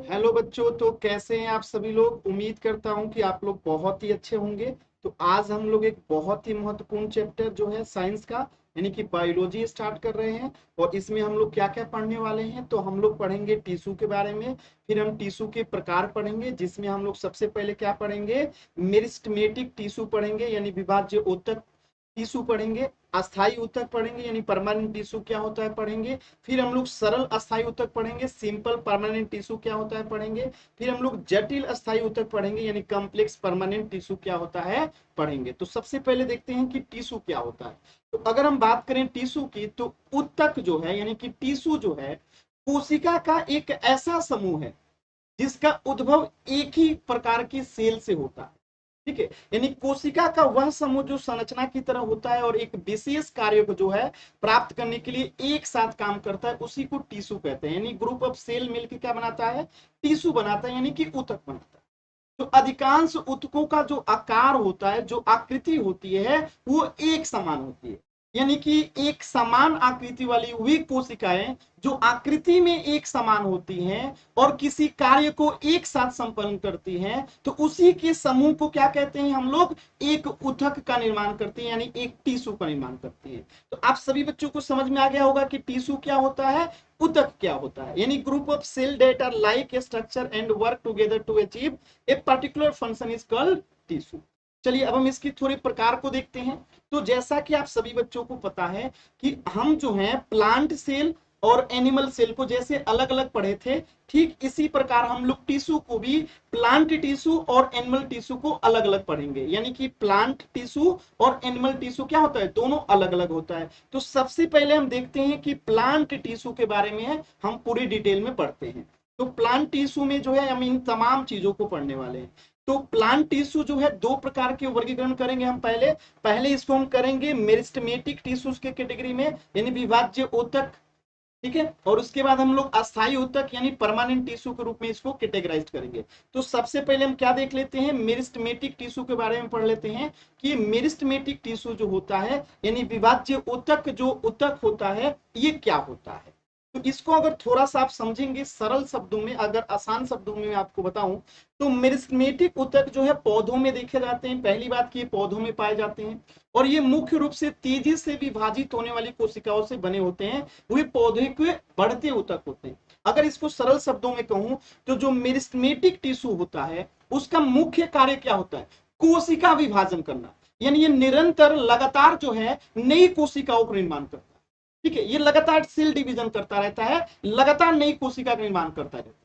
Hello बच्चों, तो कैसे हैं आप सभी लोग। उम्मीद करता हूं कि आप लोग बहुत ही अच्छे होंगे। तो आज हम लोग एक बहुत ही महत्वपूर्ण चैप्टर जो है साइंस का यानी कि बायोलॉजी स्टार्ट कर रहे हैं। और इसमें हम लोग क्या क्या पढ़ने वाले हैं, तो हम लोग पढ़ेंगे टिश्यू के बारे में। फिर हम टिश्यू के प्रकार पढ़ेंगे, जिसमें हम लोग सबसे पहले क्या पढ़ेंगे, मेरिस्टेमेटिक टिश्यू पढ़ेंगे यानी विभाज्य ऊतक टिश्यू पढ़ेंगे। अस्थाई ऊतक पढ़ेंगे यानी परमानेंट टिश्यू क्या होता है पढ़ेंगे। फिर हम लोग सरल अस्थाई ऊतक पढ़ेंगे, सिंपल परमानेंट टिश्यू क्या होता है पढ़ेंगे। फिर हम लोग जटिल अस्थाई ऊतक पढ़ेंगे यानी कॉम्प्लेक्स परमानेंट टिश्यू क्या होता है पढ़ेंगे। तो सबसे पहले देखते हैं कि टिश्यू क्या होता है। तो अगर हम बात करें टिश्यू की, तो ऊतक जो है यानी कि टिश्यू जो है कोशिका का एक ऐसा समूह है जिसका उद्भव एक ही प्रकार की सेल से होता है। ठीक है, यानी कोशिका का वह समूह जो संरचना की तरह होता है और एक विशेष कार्य को जो है प्राप्त करने के लिए एक साथ काम करता है, उसी को टिश्यू कहते हैं। यानी ग्रुप ऑफ सेल मिलकर क्या बनाता है, टिश्यू बनाता है यानी कि ऊतक बनाता है। तो अधिकांश ऊतकों का जो आकार होता है, जो आकृति होती है, वो एक समान होती है। यानी कि एक समान आकृति वाली वे कोशिकाएं जो आकृति में एक समान होती हैं और किसी कार्य को एक साथ संपन्न करती हैं, तो उसी के समूह को क्या कहते हैं हम लोग, एक ऊतक का निर्माण करती हैं यानी एक टिश्यू का निर्माण करती हैं। तो आप सभी बच्चों को समझ में आ गया होगा कि टिश्यू क्या होता है, ऊतक क्या होता है। यानी group of cell that are like a structure and work together to achieve a particular function is called tissue. चलिए अब हम इसकी थोड़े प्रकार को देखते हैं। तो जैसा कि आप सभी बच्चों को पता है कि हम जो है प्लांट सेल और एनिमल सेल को जैसे अलग अलग पढ़े थे, ठीक इसी प्रकार हम लोग टिश्यू को भी प्लांट टिश्यू और एनिमल टिश्यू को अलग अलग पढ़ेंगे। यानी कि प्लांट टिश्यू और एनिमल टिश्यू क्या होता है, दोनों अलग अलग होता है। तो सबसे पहले हम देखते हैं कि प्लांट टिश्यू के बारे में हम पूरी डिटेल में पढ़ते हैं। तो प्लांट टिश्यू में जो है हम इन तमाम चीजों को पढ़ने वाले हैं। तो प्लांट टिश्यू जो है दो प्रकार के वर्गीकरण करेंगे हम। पहले पहले इसको हम करेंगे मेरिस्टेमेटिक टिश्यूज के कैटेगरी में यानी विभाज्य ऊतक। ठीक है, और उसके बाद हम लोग अस्थायी ऊतक यानी परमानेंट टिश्यू के रूप में इसको कैटेगराइज करेंगे। तो सबसे पहले हम क्या देख लेते हैं, मेरिस्टेमेटिक टिश्यू के बारे में पढ़ लेते हैं कि मेरिस्टेमेटिक टिश्यू जो होता है यानी विभाज्य ऊतक जो ऊतक होता है, ये क्या होता है। तो इसको अगर थोड़ा सा आप समझेंगे सरल शब्दों में, अगर आसान शब्दों में मैं आपको बताऊं, तो मेरिस्टेमेटिक ऊतक जो है पौधों में देखे जाते हैं। पहली बात कि ये पौधों में पाए जाते हैं और ये मुख्य रूप से तेजी से विभाजित होने वाली कोशिकाओं से बने होते हैं। वे पौधे के बढ़ते ऊतक होते हैं। अगर इसको सरल शब्दों में कहूं, तो जो मेरिस्टेमेटिक टिश्यू होता है उसका मुख्य कार्य क्या होता है, कोशिका विभाजन करना। यानी ये निरंतर लगातार जो है नई कोशिकाओं का निर्माण करता है। ठीक है, ये लगातार सेल डिवीजन करता रहता है, लगातार नई कोशिका का निर्माण करता रहता है।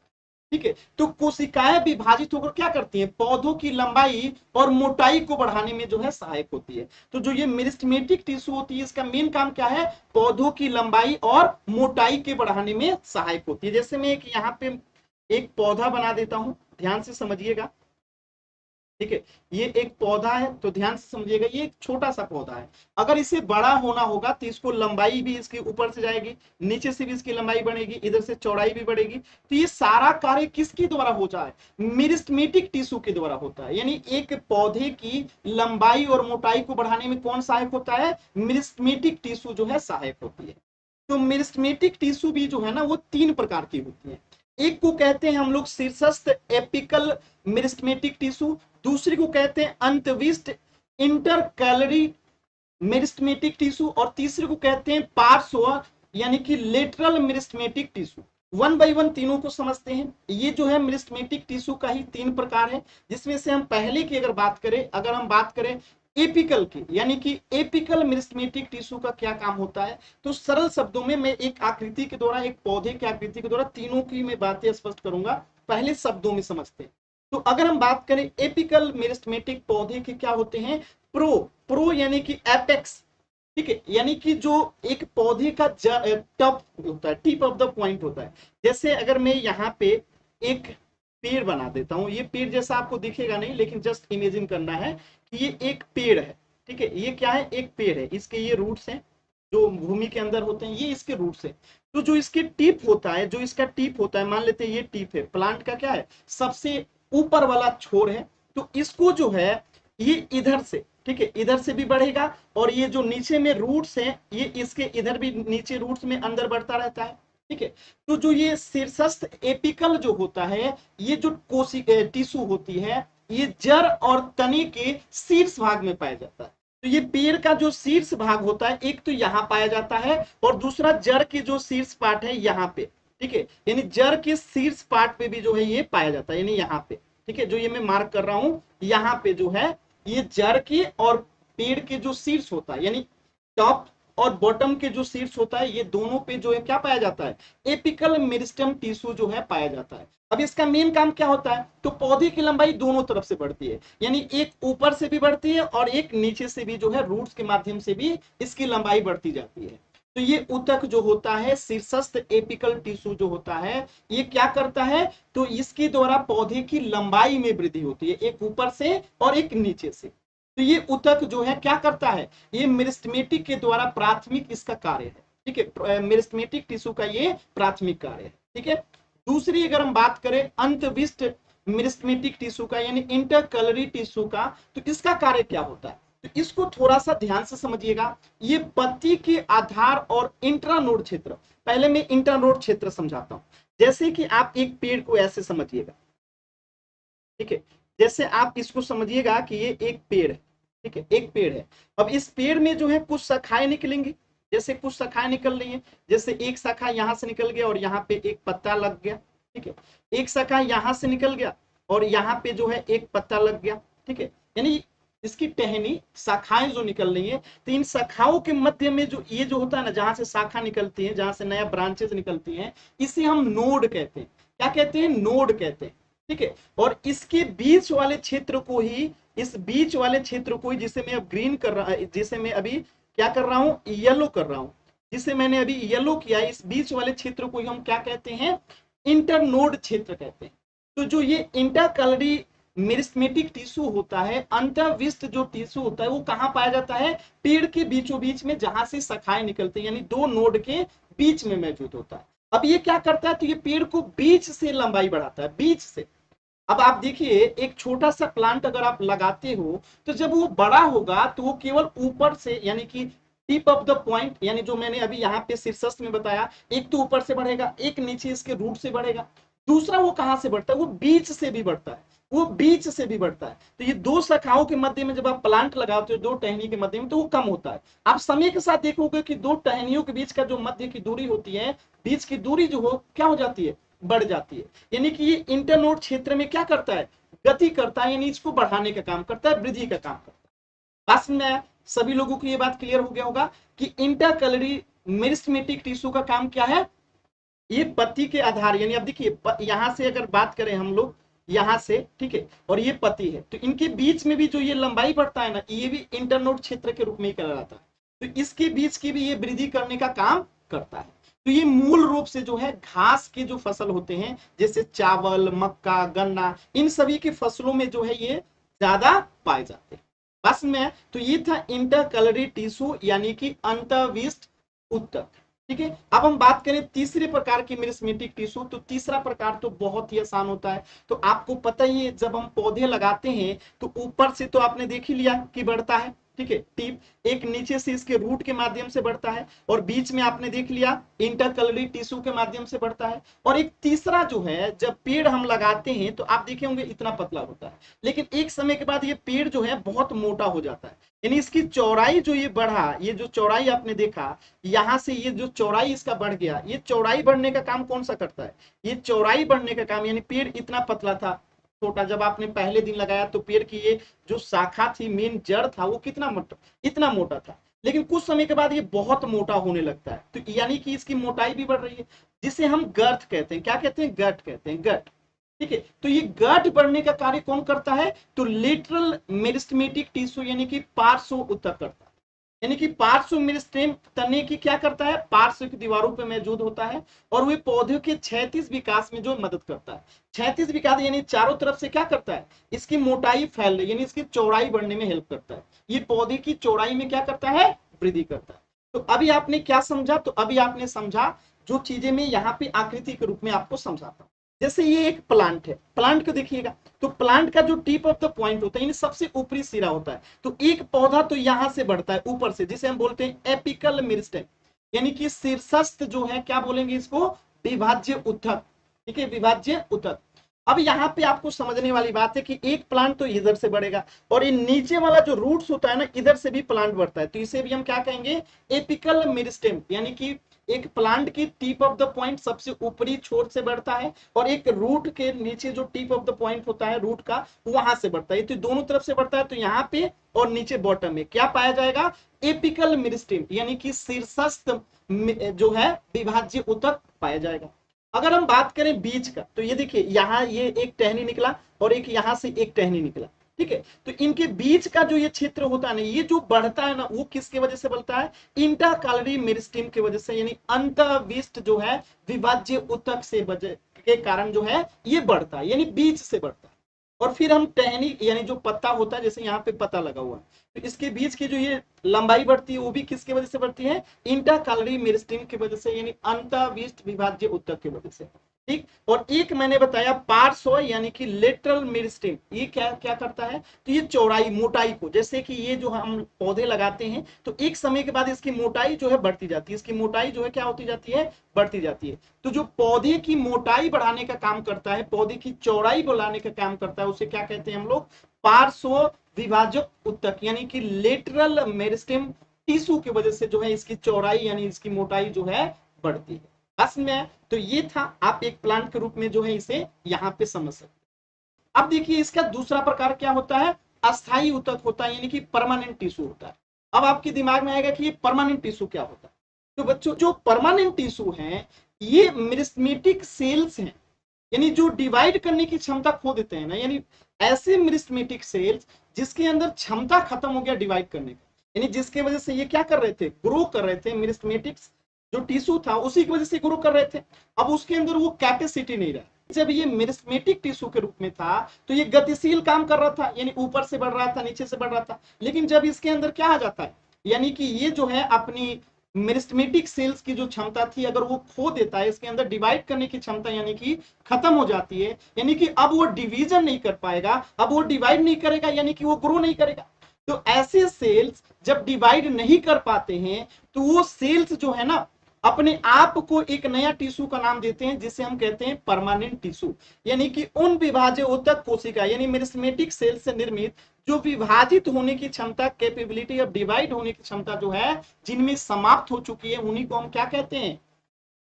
ठीक है, तो कोशिकाएं विभाजित होकर क्या करती हैं, पौधों की लंबाई और मोटाई को बढ़ाने में जो है सहायक होती है। तो जो ये मेरिस्टेमेटिक टिश्यू होती है, इसका मेन काम क्या है, पौधों की लंबाई और मोटाई के बढ़ाने में सहायक होती है। जैसे मैं एक यहाँ पे एक पौधा बना देता हूं, ध्यान से समझिएगा। ठीक है, ये एक पौधा है तो ध्यान से समझिएगा, ये एक छोटा सा पौधा है। अगर इसे बड़ा होना होगा तो इसको लंबाई भी इसके ऊपर से जाएगी, नीचे से भी इसकी लंबाई बढ़ेगी, इधर से चौड़ाई भी बढ़ेगी। तो ये सारा कार्य किसके द्वारा होता है, मेरिस्टेमेटिक टिश्यू के द्वारा होता है। यानी एक पौधे की लंबाई और मोटाई को बढ़ाने में कौन सहायक होता है, मेरिस्टेमेटिक टिश्यू जो है सहायक होती है। तो मेरिस्टेमेटिक टिश्यू भी जो है ना, वो तीन प्रकार की होती है। एक को कहते हैं हम लोग शीर्षस्थ एपिकल मेरिस्टेमेटिक टिश्यू, दूसरी को कहते हैं अंतविष्ट इंटरकैलरी मेरिस्टेमेटिक टिश्यू, और तीसरे को कहते हैं पार्श्व यानी कि lateral meristematic tissue. One by one तीनों को समझते हैं। ये जो है मेरिस्टेमेटिक टिश्यू का ही तीन प्रकार है, जिसमें से हम पहले की अगर बात करें, एपिकल की, यानी कि एपिकल मेरिस्टेमेटिक टिश्यू का क्या काम होता है, तो सरल शब्दों में मैं एक आकृति के द्वारा, एक पौधे की आकृति के द्वारा तीनों की मैं बातें स्पष्ट करूंगा, पहले शब्दों में समझते हैं। तो अगर हम बात करें एपिकल मेरिस्टेमेटिक पौधे के क्या होते हैं, प्रो प्रो यानी कि एपेक्स। ठीक है, यानी कि जो एक पौधे का टॉप होता है, टिप ऑफ द पॉइंट होता है। जैसे अगर मैं यहाँ पे एक पेड़ बना देता हूँ, ये पेड़ जैसा आपको दिखेगा नहीं, लेकिन जस्ट इमेजिन करना है कि ये एक पेड़ है। ठीक है, ये क्या है, एक पेड़ है, इसके ये रूट्स हैं जो भूमि के अंदर होते हैं, ये इसके रूट्स है। तो जो इसके टिप होता है, जो इसका टिप होता है, मान लेते हैं ये टिप है, प्लांट का क्या है, सबसे ऊपर वाला छोर है। तो इसको जो है ये इधर से, ठीक है, इधर से भी बढ़ेगा, और ये जो नीचे में रूट्स है, ये इसके इधर भी नीचे रूट्स में अंदर बढ़ता रहता है। ठीक है। तो जो ये शीर्षस्थ एपिकल जो होता है, ये जो कोशी टिश्यू होती है, ये जड़ और तने के शीर्ष भाग में पाया जाता है। तो ये पेड़ का जो शीर्ष भाग होता है, एक तो यहाँ पाया जाता है और दूसरा जड़ के जो शीर्ष पार्ट है यहाँ पे। ठीक है, यानी जड़ के शीर्ष पार्ट पे भी जो है ये पाया जाता है, यानी यहाँ पे। ठीक है, जो ये मैं मार्क कर रहा हूं, यहाँ पे जो है ये जड़ के और पेड़ के जो शीर्ष होता है, यानी टॉप और बॉटम के जो शीर्ष होता है, ये दोनों पे जो है क्या पाया जाता है, एपिकल मेरिस्टेम टिश्यू जो है पाया जाता है। अब इसका मेन काम क्या होता है, तो पौधे की लंबाई दोनों तरफ से बढ़ती है, यानी एक ऊपर से भी बढ़ती है और एक नीचे से भी जो है रूट्स के माध्यम से भी इसकी लंबाई बढ़ती जाती है। तो ये ऊतक जो होता है, शीर्षस्थ एपिकल टिश्यू जो होता है, ये क्या करता है, तो इसके द्वारा पौधे की लंबाई में वृद्धि होती है, एक ऊपर से और एक नीचे से। तो ये ऊतक जो है क्या करता है, ये मेरिस्टेमेटिक के द्वारा प्राथमिक इसका कार्य है। ठीक है, मेरिस्टेमेटिक टिश्यू का ये प्राथमिक कार्य है। ठीक है, दूसरी अगर हम बात करें अंतविष्ट मेरिस्टेमेटिक टिश्यू का, यानी इंटरकलरी टिश्यू का, तो इसका कार्य क्या होता है, तो इसको थोड़ा सा ध्यान से समझिएगा। ये पत्ती के आधार और इंट्रानोड क्षेत्र, पहले मैं इंट्रानोड क्षेत्र समझाता हूं। जैसे कि आप एक पेड़ को ऐसे समझिएगा। ठीक है, जैसे आप इसको समझिएगा कि ये एक पेड़ है। ठीक है, एक पेड़ है। अब इस पेड़ में जो है कुछ शाखाएं निकलेंगी, जैसे कुछ शाखाएं निकल रही है, जैसे एक शाखा यहां से निकल गया और यहाँ पे एक पत्ता लग गया। ठीक है, एक शाखा यहां से निकल गया और यहाँ पे जो है एक पत्ता लग गया। ठीक है, यानी इसकी टहनी शाखाएं जो निकल रही है, तो इन शाखाओं के मध्य में जो ये जो होता है ना, जहां से शाखा निकलती है, जहां से नया ब्रांचेस निकलती हैं, इसे हम नोड कहते हैं। क्या कहते हैं, नोड कहते हैं। ठीक है, और इसके बीच वाले क्षेत्र को ही, इस बीच वाले क्षेत्र को ही, जिसे मैं अब ग्रीन कर रहा, जिसे मैं अभी क्या कर रहा हूं, येलो कर रहा हूं, जिसे मैंने अभी येलो किया, इस बीच वाले क्षेत्र को ही हम क्या कहते हैं, इंटरनोड क्षेत्र कहते हैं। तो जो ये इंटरकलरी मेरिस्टेमेटिक टिश्यू होता है, अंतःविष्ट जो टिश्यू होता है, वो कहां पाया जाता है, पेड़ के बीचों बीच में, जहां से शाखाएं निकलती हैं, यानी दो नोड के बीच में मौजूद होता है। अब ये क्या करता है, तो ये पेड़ को बीच से लंबाई बढ़ाता है, बीच से। अब आप देखिए, एक छोटा सा प्लांट अगर आप लगाते हो, तो जब वो बड़ा होगा तो वो केवल ऊपर से, यानी कि टिप ऑफ द पॉइंट, यानी जो मैंने अभी यहाँ पे शीर्षस्थ में बताया, एक तो ऊपर से बढ़ेगा, एक नीचे इसके रूट से बढ़ेगा, दूसरा वो कहां से बढ़ता है, वो बीच से भी बढ़ता है, वो बीच से भी बढ़ता है। तो ये दो शाखाओं के मध्य में जब आप प्लांट लगाते हो, दो टहनी के मध्य में, तो वो कम होता है। आप समय के साथ देखोगे कि दो टहनियों के बीच का जो मध्य की दूरी होती है, बीच की दूरी जो हो क्या हो जाती है, बढ़ जाती है। यानी कि ये इंटरनोड क्षेत्र में क्या करता है, गति करता है, यानी इसको बढ़ाने का काम करता है, वृद्धि का काम करता है। बस में सभी लोगों को ये बात क्लियर हो गया होगा कि इंटरकलरी मेरिस्टेमेटिक टिश्यू का काम क्या है, ये पत्ती के आधार, यानी अब देखिए यहां से अगर बात करें हम लोग, यहां से, ठीक है, और ये पत्ती है, तो इनके बीच में भी जो ये लंबाई बढ़ता है ना, ये भी इंटरनोड क्षेत्र के रूप में ही कहलाता है। तो इसके बीच की भी ये वृद्धि करने का काम करता है। तो ये मूल रूप से जो है घास के जो फसल होते हैं, जैसे चावल, मक्का, गन्ना, इन सभी की फसलों में जो है ये ज्यादा पाए जाते हैं। बस में तो ये था इंटरकलरी टिश्यू, यानी कि अंतःविष्ट ऊतक। ठीक है, अब हम बात करें तीसरे प्रकार की मेरिस्टेमेटिक टिश्यू, तो तीसरा प्रकार तो बहुत ही आसान होता है। तो आपको पता ही है, जब हम पौधे लगाते हैं तो ऊपर से तो आपने देख ही लिया कि बढ़ता है, ठीक है, टिप, एक नीचे से इसके रूट के माध्यम से बढ़ता है, और बीच में आपने देख लिया इंटरकलरी टिश्यू के माध्यम से बढ़ता है। और एक तीसरा जो है, जब पेड़ हम लगाते हैं तो आप देखे होंगे इतना पतला होता है, लेकिन एक समय के बाद ये पेड़ जो है बहुत मोटा हो जाता है, यानी इसकी चौड़ाई जो ये बढ़ा, ये जो चौड़ाई आपने देखा, यहां से ये जो चौड़ाई इसका बढ़ गया, ये चौड़ाई बढ़ने का काम कौन सा करता है, ये चौड़ाई बढ़ने का काम, यानी पेड़ इतना पतला था, छोटा, जब आपने पहले दिन लगाया तो पेड़ की ये जो शाखा थी, मेन जड़ था, वो कितना मोटा, इतना मोटा था, लेकिन कुछ समय के बाद ये बहुत मोटा होने लगता है, तो यानी कि इसकी मोटाई भी बढ़ रही है, जिसे हम गर्थ कहते हैं। क्या कहते हैं, गट कहते हैं, गट। ठीक है, तो ये गट बढ़ने का कार्य कौन करता है, तो लेटरल मेरिस्टेमेटिक टिश्यू, यानी कि पार्श्व ऊतक करता है। यानी कि पार्श्व मेरिस्टेम तने की क्या करता है, पार्श्व की दीवारों पे मौजूद होता है, और वे पौधे के क्षैतिज विकास में जो मदद करता है। क्षैतिज विकास यानी चारों तरफ से क्या करता है, इसकी मोटाई फैल रही, यानी इसकी चौड़ाई बढ़ने में हेल्प करता है। ये पौधे की चौड़ाई में क्या करता है, वृद्धि करता है। तो अभी आपने क्या समझा, तो अभी आपने समझा जो चीजें मैं यहाँ पे आकृति के रूप में आपको समझाता हूँ। जैसे ये एक प्लांट है, प्लांट को देखिएगा, तो प्लांट का जो टिप ऑफ द पॉइंट होता है, यानी सबसे ऊपरी सिरा होता है, तो एक पौधा तो यहां से बढ़ता है ऊपर से, जिसे हम बोलते हैं एपिकल मेरिस्टेम। यानी कि शीर्षस्थ जो है क्या बोलेंगे इसको, विभाज्य ऊतक। ठीक है, विभाज्य ऊतक। अब यहाँ पे आपको समझने वाली बात है कि एक प्लांट तो इधर से बढ़ेगा और ये नीचे वाला जो रूट्स होता है ना, इधर से भी प्लांट बढ़ता है, तो इसे भी हम क्या कहेंगे, एपिकल मेरिस्टेम। यानी कि एक प्लांट की टिप ऑफ द पॉइंट सबसे ऊपरी छोर से बढ़ता है और एक रूट के नीचे जो टिप ऑफ द पॉइंट होता है रूट का, वहां से बढ़ता है, तो दोनों तरफ से बढ़ता है। तो यहाँ पे और नीचे बॉटम में क्या पाया जाएगा, एपिकल मेरिस्टेम, यानी कि शीर्षस्थ जो है विभाज्य ऊतक पाया जाएगा। अगर हम बात करें बीज का, तो ये देखिए यहाँ ये एक टहनी निकला और एक यहाँ से एक टहनी निकला। ठीक है, तो इनके बीच का जो ये क्षेत्र होता है ना, ये जो बढ़ता है ना, वो किसके वजह से बढ़ता है, इंटरकालरी मेरिस्टेम की वजह से, यानी अंतःविष्ट जो है विभाज्य ऊतक से वजह के कारण जो है ये बढ़ता है, यानी बीज से बढ़ता है। और फिर हम टहनी यानी जो पत्ता होता है, जैसे यहाँ पे पत्ता लगा हुआ है, तो इसके बीच की जो ये लंबाई बढ़ती है वो भी किसके वजह से बढ़ती है, इंटरकालरी मेरिस्टेम की वजह से, यानी अंतःविष्ट विभाज्य ऊतक की वजह से। ठीक, और एक मैंने बताया पार्श्व यानी कि लेटरल मेरिस्टेम, ये क्या क्या करता है, तो ये चौड़ाई मोटाई को, जैसे कि ये जो हम पौधे लगाते हैं तो एक समय के बाद इसकी मोटाई जो है बढ़ती जाती है, इसकी मोटाई जो है क्या होती जाती है, बढ़ती जाती है। तो जो पौधे की मोटाई बढ़ाने का काम करता है, पौधे की चौड़ाई बढ़ाने का काम करता है, उसे क्या कहते हैं हम लोग, पार्श्व विभाजक ऊतक, यानी कि लेटरल मेरिस्टेम टिश्यू की वजह से जो है इसकी चौड़ाई यानी इसकी मोटाई जो है बढ़ती है। बस में तो ये था, आप एक प्लांट के रूप में जो है इसे यहाँ पे समझ सकते। अब देखिए इसका दूसरा प्रकार क्या होता है, अस्थाई ऊतक होता है, यानी कि परमानेंट टिश्यू होता है। अब आपके दिमाग में आएगा कि ये परमानेंट टिश्यू क्या होता है। तो बच्चों जो परमानेंट टिश्यू है ये मेरिस्टेमेटिक सेल्स हैं, यानी जो डिवाइड करने की क्षमता खो देते हैं ना, यानी ऐसे मेरिस्टेमेटिक सेल्स जिसके अंदर क्षमता खत्म हो गया डिवाइड करने का, यानी जिसके वजह से ये क्या कर रहे थे, ग्रो कर रहे थे, मेरिस्टेमेटिक जो टिश्यू था उसी की वजह से ग्रो कर रहे थे, अब उसके अंदर वो कैपेसिटी नहीं रहा। जब ये मेरिस्टेमेटिक टिश्यू के रूप में था तो ये गतिशील काम कर रहा था, यानी ऊपर से बढ़ रहा था, नीचे से बढ़ रहा था। लेकिन जब इसके अंदर क्या आ जाता है, यानी कि ये जो है अपनी मेरिस्टेमेटिक सेल्स की जो क्षमता थी अगर वो खो देता है, इसके अंदर डिवाइड करने की क्षमता यानी कि खत्म हो जाती है, यानी कि अब वो डिवीजन नहीं कर पाएगा, अब वो डिवाइड नहीं करेगा, यानी कि वो ग्रो नहीं करेगा। तो ऐसे सेल्स जब डिवाइड नहीं कर पाते हैं तो वो सेल्स जो है ना अपने आप को एक नया टिश्यू का नाम देते हैं जिसे हम कहते हैं परमानेंट टिश्यू, यानी कि उन विभाज्य ऊतक कोशिका यानी मेरिस्टेमेटिक सेल से निर्मित जो विभाजित होने की क्षमता, कैपेबिलिटी ऑफ डिवाइड होने की क्षमता जो है जिनमें समाप्त हो चुकी है, उन्हीं को हम क्या कहते हैं,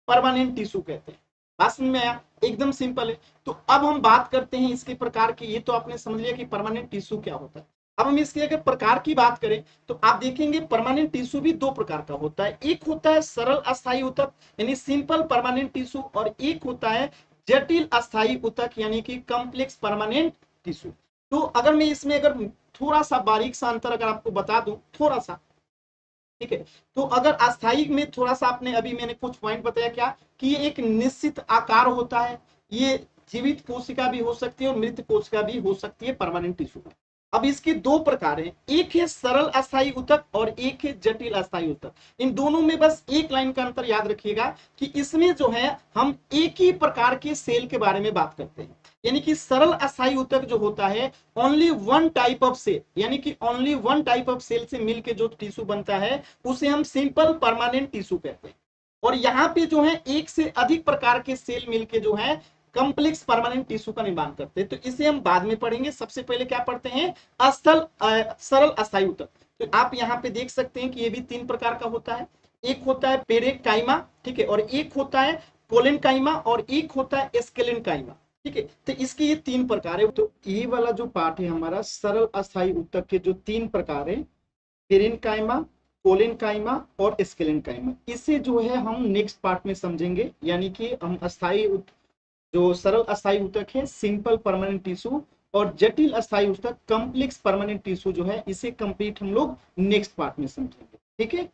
परमानेंट टिश्यू कहते हैं। बात समझ में आया, एकदम सिंपल है। तो अब हम बात करते हैं इसके प्रकार की, ये तो आपने समझ लिया कि परमानेंट टिश्यू क्या होता है। अब हम इसके अगर प्रकार की बात करें तो आप देखेंगे परमानेंट टिश्यू भी दो प्रकार का होता है, एक होता है सरल अस्थायी ऊतक यानी सिंपल परमानेंट टिश्यू, और एक होता है जटिल अस्थायी ऊतक यानी कि कॉम्प्लेक्स परमानेंट टिश्यू। तो अगर मैं इसमें अगर थोड़ा सा बारीक सा अंतर अगर आपको बता दूं थोड़ा सा, ठीक है, तो अगर अस्थायी में थोड़ा सा आपने अभी मैंने कुछ पॉइंट बताया क्या, कि ये एक निश्चित आकार होता है, ये जीवित कोशिका भी हो सकती है और मृत कोशिका भी हो सकती है परमानेंट टिश्यू में। अब इसके दो प्रकार हैं, एक है सरल अस्थायी ऊतक और एक है जटिल अस्थायी ऊतक। इन दोनों में बस एक लाइन का अंतर याद रखिएगा कि इसमें जो है हम एक ही प्रकार के सेल के बारे में बात करते हैं, यानी कि सरल अस्थायी ऊतक जो होता है only one type of cell, यानी कि only one type of cell से मिलकर जो टिश्यू बनता है उसे हम सिंपल परमानेंट टिश्यू कहते हैं। और यहाँ पे जो है एक से अधिक प्रकार के सेल मिलके जो है कॉम्प्लेक्स परमानेंट टिश्यू का निर्माण करते हैं, तो इसे हम बाद में पढ़ेंगे। सबसे पहले क्या पढ़ते हैं, सरल अस्थायी ऊतक। तो आप यहाँ पे देख सकते हैं कि ये भी तीन प्रकार का होता है, एक होता है पेरेकाइमा, ठीक है, और एक होता है कोलेनकाइमा और एक होता है स्केलेनकाइमा। ठीक है, तो इसके ये तीन प्रकार है। तो ये वाला जो पार्ट है हमारा सरल अस्थायी ऊतक के जो तीन प्रकार है, पेरेनकाइमा, कोलेनकाइमा और स्केलेनकाइमा, इसे जो है हम नेक्स्ट पार्ट में समझेंगे। यानी कि हम अस्थायी जो सरल अस्थायी ऊतक है सिंपल परमानेंट टिश्यू और जटिल अस्थायी ऊतक कॉम्प्लेक्स परमानेंट टिश्यू जो है इसे कंप्लीट हम लोग नेक्स्ट पार्ट में समझेंगे। ठीक है।